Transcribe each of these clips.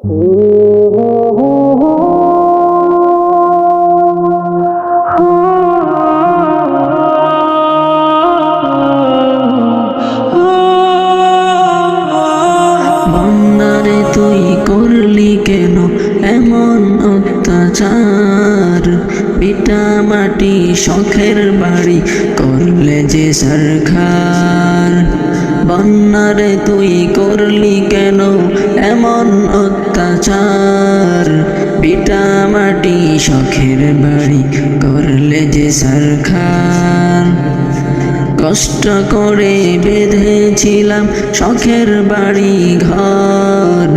বন্যারে তুই করলি কেন এমন অত্যাচার, পিটা মাটি শখের বাড়ি করলে যে সরকার। বন্যারে তুই করলি কেন এমন অত্যাচার, পিটা মাটি শখের বাড়ি করলে যে সরকার। কষ্ট করে বেঁধেছিলাম শখের বাড়ি ঘর,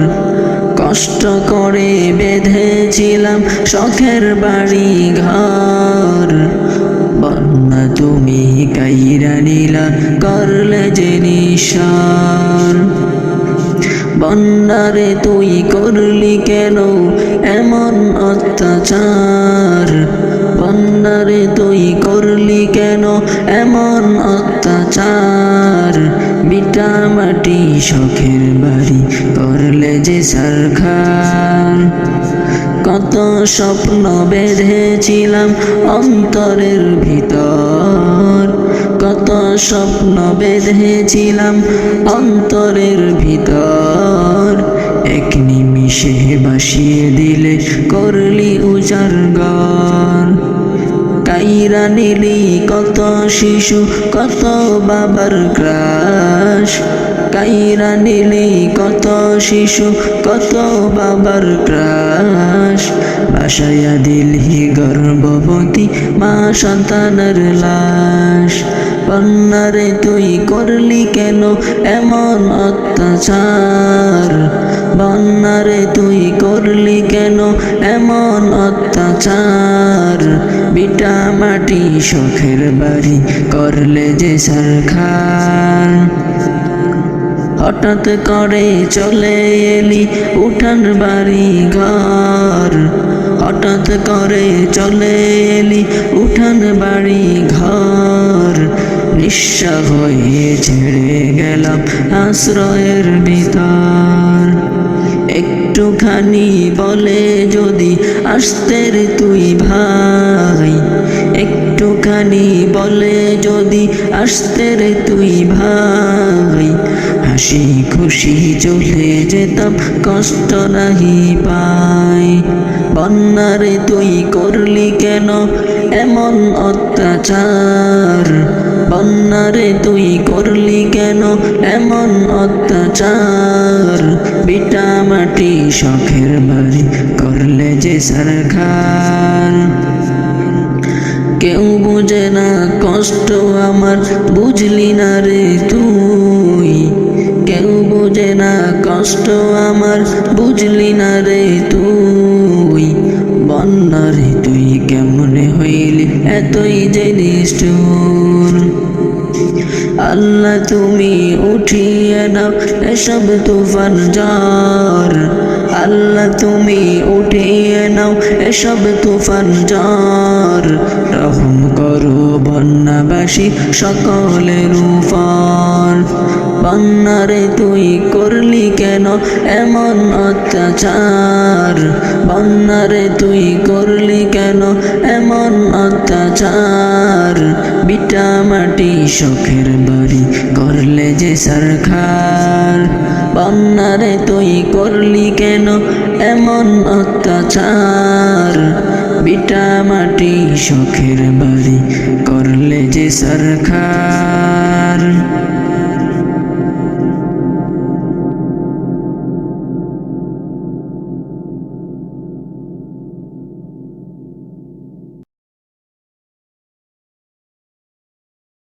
কষ্ট করে বেঁধেছিলাম শখের বাড়ি ঘর। বন্যা তুমি কাইরা নিলা করলে যে নিঃস্বর। বন্যারে তুই করলি কেন এমন অত্যাচার, বন্যারে তুই করলি কেন এমন অত্যাচার। বিটা মাটি শখের বাড়ি করলে যে সরকার। কত স্বপ্ন বেঁধেছিলাম অন্তরের ভিতর, কত স্বপ্ন বেঁধেছিলাম অন্তরের ভিতর। এক নিমিষে বাসিয়ে দিলে করলি উজাড়। কাইরা নিলি কত শিশু কত বাবার ক্রাশ, কাইরা নিলি কত শিশু কত বাবার ক্রাশ। বাসায়া দিলি গর্ভবতী মা সন্তানের লাশ। বন্যারে তুই করলি কেন এমন অত্যাচার, বন্যারে তুই করলি কেন এমন অত্যাচার। বিটা মাটি শখের বাড়ি করলে যে সরকার। হঠাৎ করে চলে এলি উঠান বাড়ি ঘর, হঠাৎ করে চলে এলি উঠান বাড়ি ঘর। নিঃস্ব হয়ে ছেড়ে গেলাম আশ্রয়ের ভিতর। একটুখানি বলে যদি আসতে রে তুই ভাই, একটুখানি বলে যদি আসতে রে তুই ভাই। হাসি খুশি চলে যেতাম কষ্ট নাহি পাই। বন্যারে তুই করলি কেন এমন অত্যাচার, বন্যারে তুই করলি কেন এমন অত্যাচার। বিটা মাটি শখের বাড়ি করলে যে সরকার। কেউ বুঝে না কষ্ট আমার বুঝলি না রে তুই, কেউ বুঝে না কষ্ট আমার বুঝলি না রে তুই। বন্যারে তুই কেমনে হইলি এতই যে নিষ্ঠুর। আল্লাহ তুমি উঠিয়ে নাও এসব তুফান ঝড়, আল্লাহ তুমি উঠিয়ে নাও এসব তুফান ঝড়। রহম করো বন্যাবাসী সকলের উপর। বন্যারে তুই করলি কেন এমন অত্যাচার, বন্যারে তুই করলি কেন এমন অত্যাচার। বিটা মাটি শখের বাড়ি করলে যে সরকার। বন্যারে তুই করলি কেন এমন অত্যাচার, বিটা মাটি শখের বাড়ি করলে যে সরকার।